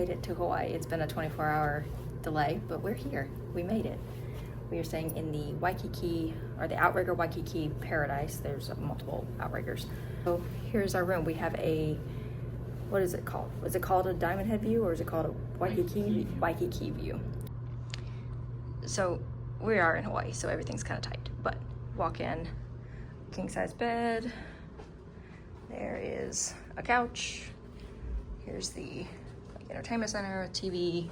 made it to Hawaii. It's been a 24-hour delay, but we're here. We made it. We are staying in the Waikiki, or the Outrigger Waikiki Paradise. There's multiple Outriggers. So here's our room. We have a, what is it called? Was it called a Diamond Head view, or is it called a Waikiki view? So we are in Hawaii, so everything's kind of tight, but walk in, king size bed. There is a couch. Here's the entertainment center, TV,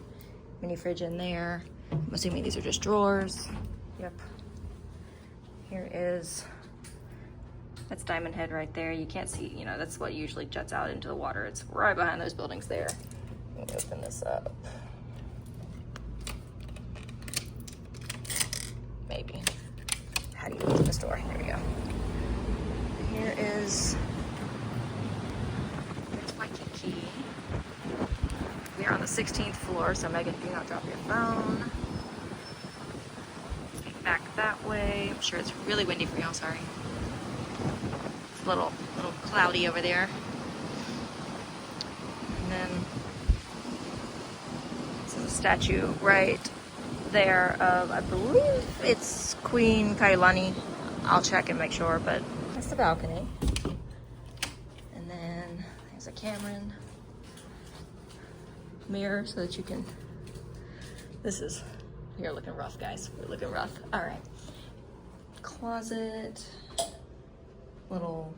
mini fridge in there. I'm assuming these are just drawers. Yep. Here is, that's Diamond Head right there. You can't see, you know, that's what usually juts out into the water. It's right behind those buildings there. Let me open this up. Maybe. How do you open this door? There we go. Here is, there's Waikiki. We are on the 16th floor, so Megan, do not drop your phone. Back that way. I'm sure it's really windy for y'all, sorry. It's a little cloudy over there. And then this is a statue right there of, I believe it's Queen Kailani. I'll check and make sure, but that's the balcony. And then there's a Cameron mirror so that you can, this is, you're looking rough, guys. We're looking rough. All right. Closet, little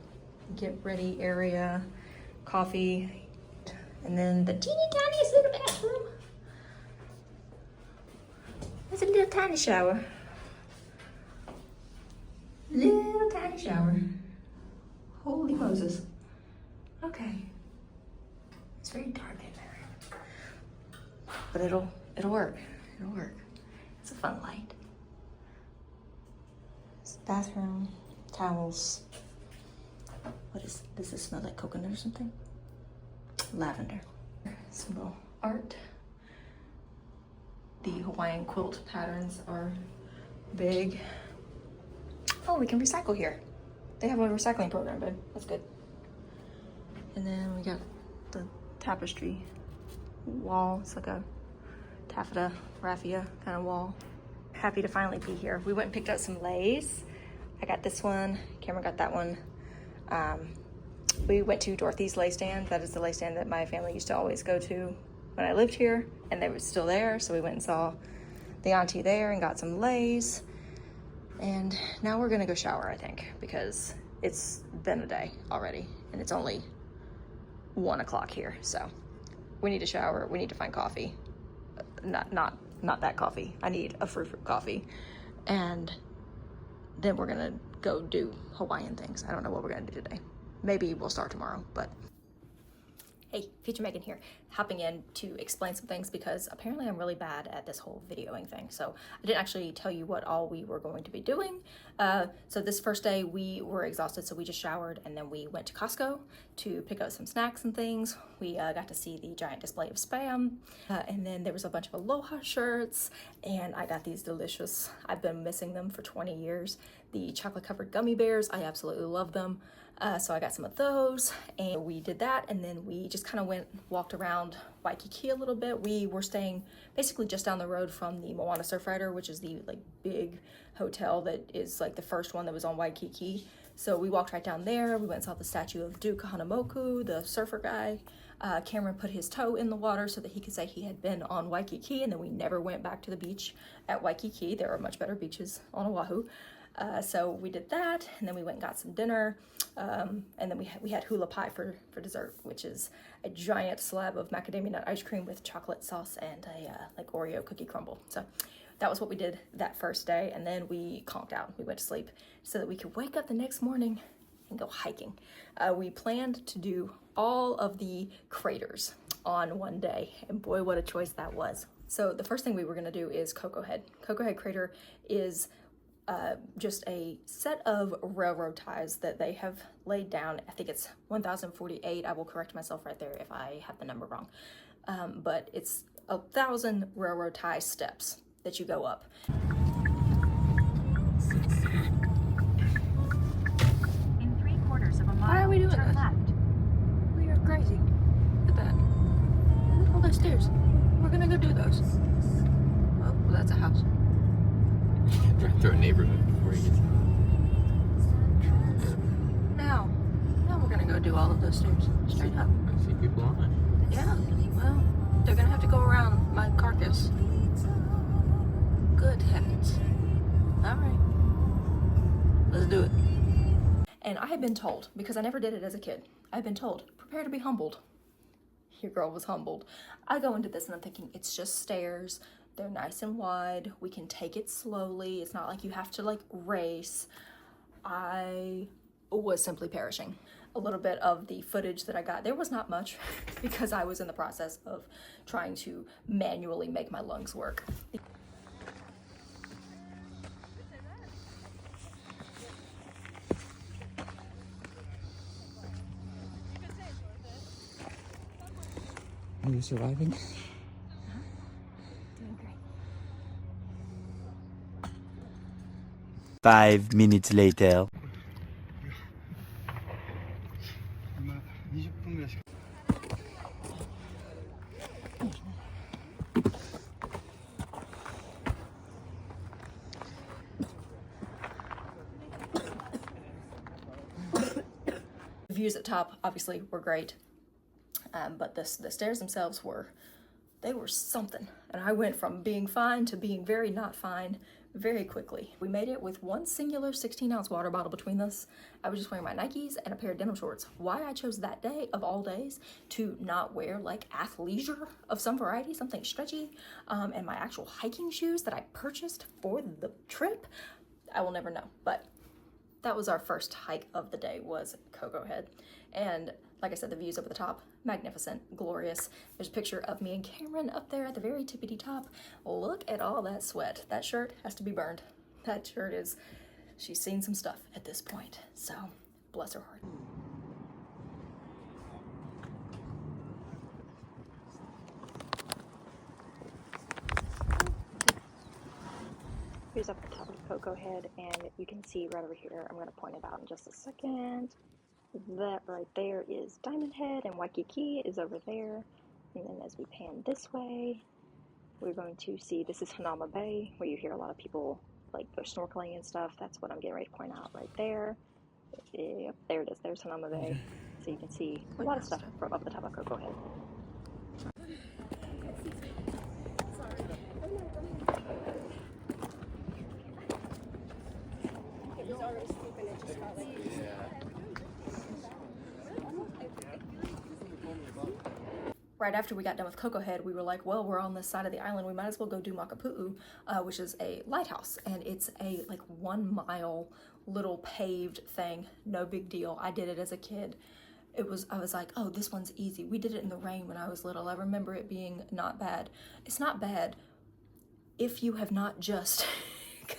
get ready area, coffee, and then the teeny tiniest little bathroom. There's a little tiny shower. Little tiny shower. Holy Moses. Okay. It's very dark in there. But it'll work. It'll work. It's a fun light. It's the bathroom, towels. What is, does this smell like coconut or something? Lavender. Some little art. The Hawaiian quilt patterns are big. Oh, we can recycle here. They have a recycling program, babe. That's good. And then we got the tapestry wall. It's like a taffeta, raffia kind of wall. Happy to finally be here. We went and picked up some leis. I got this one, Cameron got that one. We went to Dorothy's Lei Stand. That is the lei stand that my family used to always go to when I lived here, and they were still there. So we went and saw the auntie there and got some leis. And now we're gonna go shower, I think, because it's been a day already and it's only 1 o'clock here. So we need to shower, we need to find coffee. Not that coffee. I need a fruit coffee. And then we're gonna go do Hawaiian things. I don't know what we're gonna do today. Maybe we'll start tomorrow, but. Hey, Future Meaghan here, hopping in to explain some things because apparently I'm really bad at this whole videoing thing. So I didn't actually tell you what all we were going to be doing. So this first day we were exhausted, so we just showered and then we went to Costco to pick up some snacks and things. We got to see the giant display of Spam, and then there was a bunch of Aloha shirts, and I got these delicious, I've been missing them for 20 years, the chocolate covered gummy bears. I absolutely love them. So I got some of those, and we did that, and then we just kind of walked around Waikiki a little bit. We were staying basically just down the road from the Moana Surfrider, which is the like big hotel that is like the first one that was on Waikiki. So we walked right down there. We went and saw the statue of Duke Kahanamoku, the surfer guy. Cameron put his toe in the water so that he could say he had been on Waikiki, and then we never went back to the beach at Waikiki. There are much better beaches on Oahu. So we did that, and then we went and got some dinner, and then we had hula pie for dessert, which is a giant slab of macadamia nut ice cream with chocolate sauce and a like Oreo cookie crumble. So that was what we did that first day, and then we conked out. We went to sleep so that we could wake up the next morning and go hiking. We planned to do all of the craters on one day, and boy, what a choice that was. So the first thing we were gonna do is Koko Head. Koko Head crater is just a set of railroad ties that they have laid down. I think it's 1,048. I will correct myself right there if I have the number wrong. But it's 1,000 railroad tie steps that you go up. In 3/4 of a mile, Why are we doing turn this? left. We are crazy. Look at that. Look how those stairs. We're gonna go do those. Oh, well, that's a house. Drive through a neighborhood before you get to Now we're gonna go do all of those stairs straight up. I see people on it. Yeah, well, they're gonna have to go around my carcass. Good heavens. All right, let's do it. And I have been told, because I never did it as a kid, I've been told, prepare to be humbled. Your girl was humbled. I go into this and I'm thinking, it's just stairs. They're nice and wide. We can take it slowly. It's not like you have to like race. I was simply perishing. A little bit of the footage that I got, there was not much because I was in the process of trying to manually make my lungs work. Are you surviving? Doing great. 5 minutes later. The views at top obviously were great, but the stairs themselves were something. And I went from being fine to being very not fine very quickly. We made it with one singular 16-ounce water bottle between us. I was just wearing my Nikes and a pair of denim shorts. Why I chose that day of all days to not wear like athleisure of some variety, something stretchy, and my actual hiking shoes that I purchased for the trip, I will never know. But that was our first hike of the day, was Koko Head. And like I said, the views over the top, magnificent, glorious. There's a picture of me and Cameron up there at the very tippity top. Look at all that sweat. That shirt has to be burned. That shirt is, she's seen some stuff at this point. So, bless her heart. Here's up at the top of Koko Head, and you can see right over here, I'm going to point it out in just a second. That right there is Diamond Head, and Waikiki is over there. And then as we pan this way, we're going to see, this is Hanauma Bay, where you hear a lot of people like go snorkeling and stuff. That's what I'm getting ready to point out right there. Yep, there it is. There's Hanauma Bay. So you can see a lot of stuff from up the top of Koko Head. Right after we got done with Koko Head, we were like, well, we're on this side of the island. We might as well go do Makapu'u, which is a lighthouse. And it's a like 1 mile little paved thing. No big deal. I did it as a kid. I was like, oh, this one's easy. We did it in the rain when I was little. I remember it being not bad. It's not bad if you have not just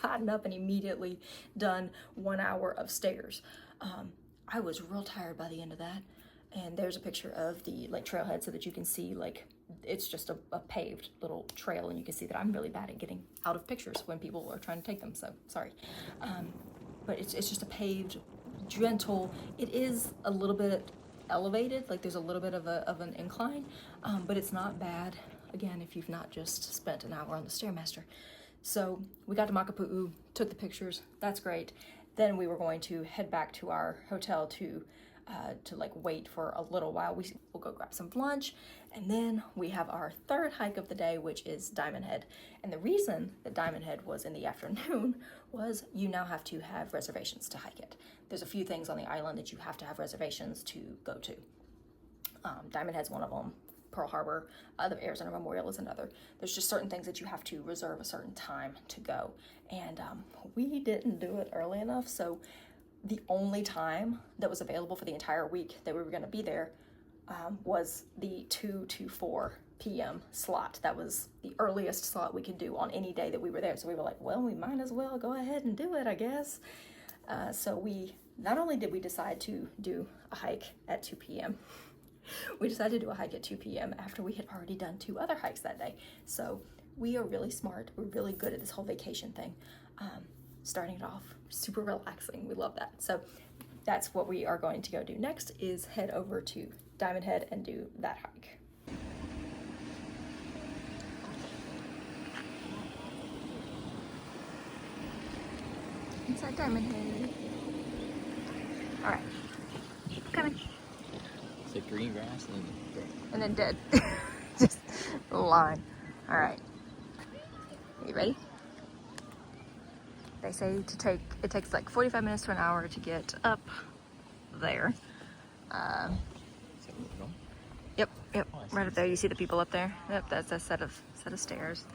gotten up and immediately done 1 hour of stairs. I was real tired by the end of that. And there's a picture of the like trailhead so that you can see like it's just a paved little trail, and you can see that I'm really bad at getting out of pictures when people are trying to take them, so sorry. But it's just a paved, gentle, it is a little bit elevated, like there's a little bit of an incline, but it's not bad, again, if you've not just spent an hour on the Stairmaster. So we got to Makapu'u, took the pictures, that's great. Then we were going to head back to our hotel to like wait for a little while. We'll go grab some lunch, and then we have our third hike of the day, which is Diamond Head. And the reason that Diamond Head was in the afternoon was you now have to have reservations to hike it. There's a few things on the island that you have to have reservations to go to. Diamond Head's one of them. Pearl Harbor, the Arizona Memorial is another. There's just certain things that you have to reserve a certain time to go. And we didn't do it early enough, so the only time that was available for the entire week that we were going to be there was the 2 to 4 p.m. slot. That was the earliest slot we could do on any day that we were there. So we were like, well, we might as well go ahead and do it, I guess. So we, not only did we decide to do a hike at 2 p.m., we decided to do a hike at 2 p.m. after we had already done 2 other hikes that day. So we are really smart. We're really good at this whole vacation thing. Starting it off super relaxing. We love that. So that's what we are going to go do next, is head over to Diamond Head and do that hike. inside Diamond Head. All right, coming. It's like green grass And then dead. Just a line. All right. You ready? They say it takes like 45 minutes to an hour to get up there. Yep. Right up there. You see the people up there? Yep, that's a set of stairs.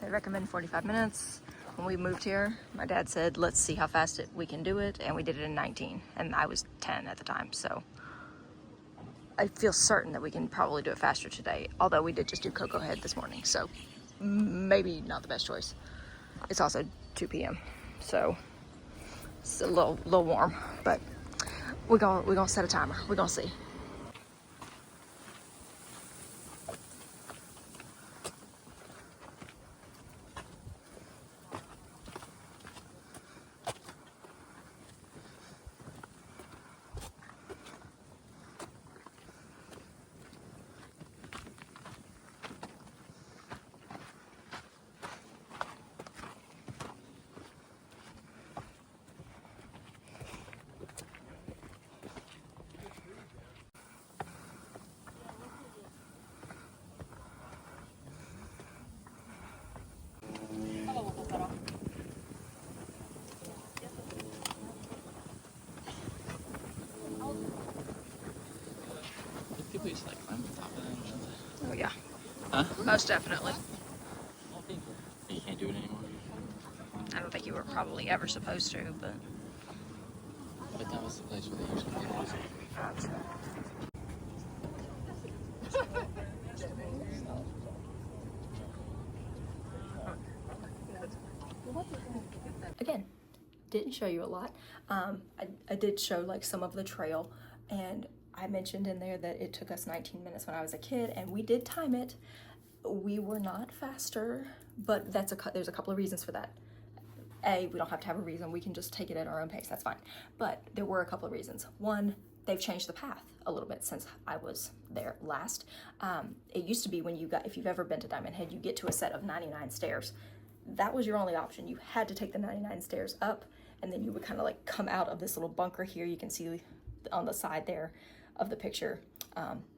They recommend 45 minutes. When we moved here, my dad said, let's see how fast we can do it, and we did it in 19, and I was 10 at the time, so I feel certain that we can probably do it faster today, although we did just do Koko Head this morning, so maybe not the best choice. It's also 2 p.m., so it's a little warm, but we're gonna set a timer. We're gonna see. People used to like climb on top of that or something. Oh yeah. Huh? Most definitely. You can't do it anymore. I don't think you were probably ever supposed to, but That was the place where they used to do it. Again, didn't show you a lot. I did show like some of the trail, and I mentioned in there that it took us 19 minutes when I was a kid, and we did time it. We were not faster, but there's a couple of reasons for that. A, we don't have to have a reason. We can just take it at our own pace. That's fine. But there were a couple of reasons. One, they've changed the path a little bit since I was there last. It used to be if you've ever been to Diamond Head, you get to a set of 99 stairs. That was your only option. You had to take the 99 stairs up, and then you would kind of like come out of this little bunker here. You can see on the side there of the picture,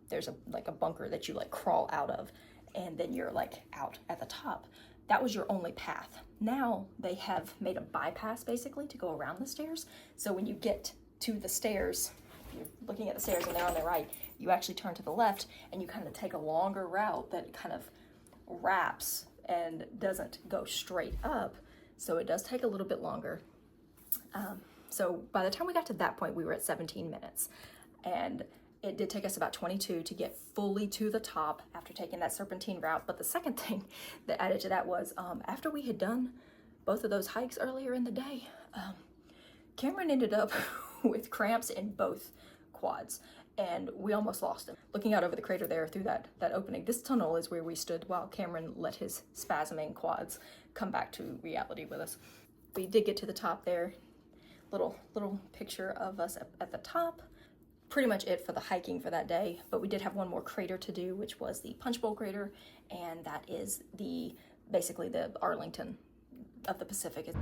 there's a bunker that you like crawl out of, and then you're like out at the top. That was your only path. Now they have made a bypass basically to go around the stairs. So when you get to the stairs, you're looking at the stairs and they're on the right, you actually turn to the left and you kind of take a longer route that kind of wraps and doesn't go straight up. So it does take a little bit longer. So by the time we got to that point, we were at 17 minutes. And it did take us about 22 to get fully to the top after taking that serpentine route. But the second thing that added to that was after we had done both of those hikes earlier in the day, Cameron ended up with cramps in both quads, and we almost lost him. Looking out over the crater there through that opening, this tunnel is where we stood while Cameron let his spasming quads come back to reality with us. We did get to the top there. Little picture of us at the top. Pretty much it for the hiking for that day, but we did have one more crater to do, which was the Punch Bowl crater, and that is basically the Arlington of the Pacific.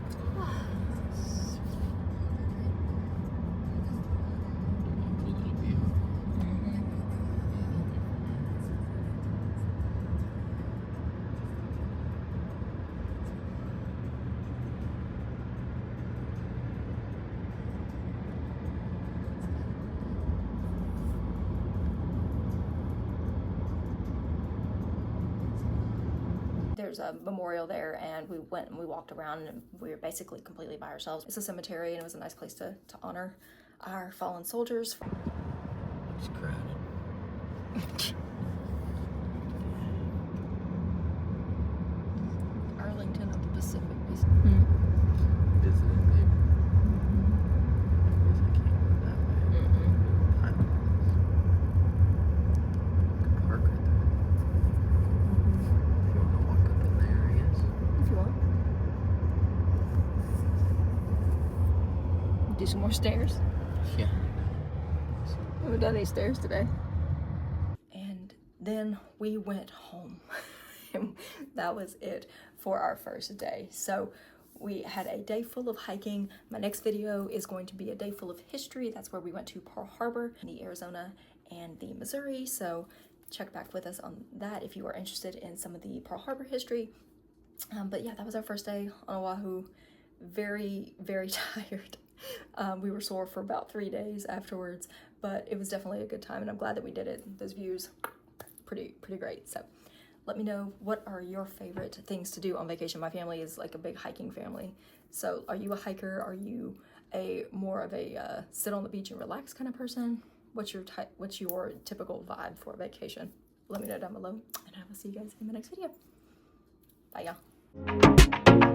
There's a memorial there, and we went and we walked around, and we were basically completely by ourselves. It's a cemetery, and it was a nice place to honor our fallen soldiers. It's crowded. Arlington of the Pacific. Visiting maybe. I guess I can't go that way. Could park right there. If you want to walk up in there, I guess. If you want. Do some more stairs. Yeah. We haven't done any stairs today. And then we went home. And that was it for our first day. So we had a day full of hiking. My next video is going to be a day full of history. That's where we went to Pearl Harbor, the Arizona and the Missouri. So check back with us on that if you are interested in some of the Pearl Harbor history. But yeah, that was our first day on Oahu. Very, very tired. We were sore for about 3 days afterwards, but it was definitely a good time, and I'm glad that we did it. Those views, pretty great. So let me know, what are your favorite things to do on vacation? My family is like a big hiking family. So are you a hiker? Are you more of a sit on the beach and relax kind of person? What's your typical vibe for a vacation? Let me know down below, and I will see you guys in the next video. Bye, y'all.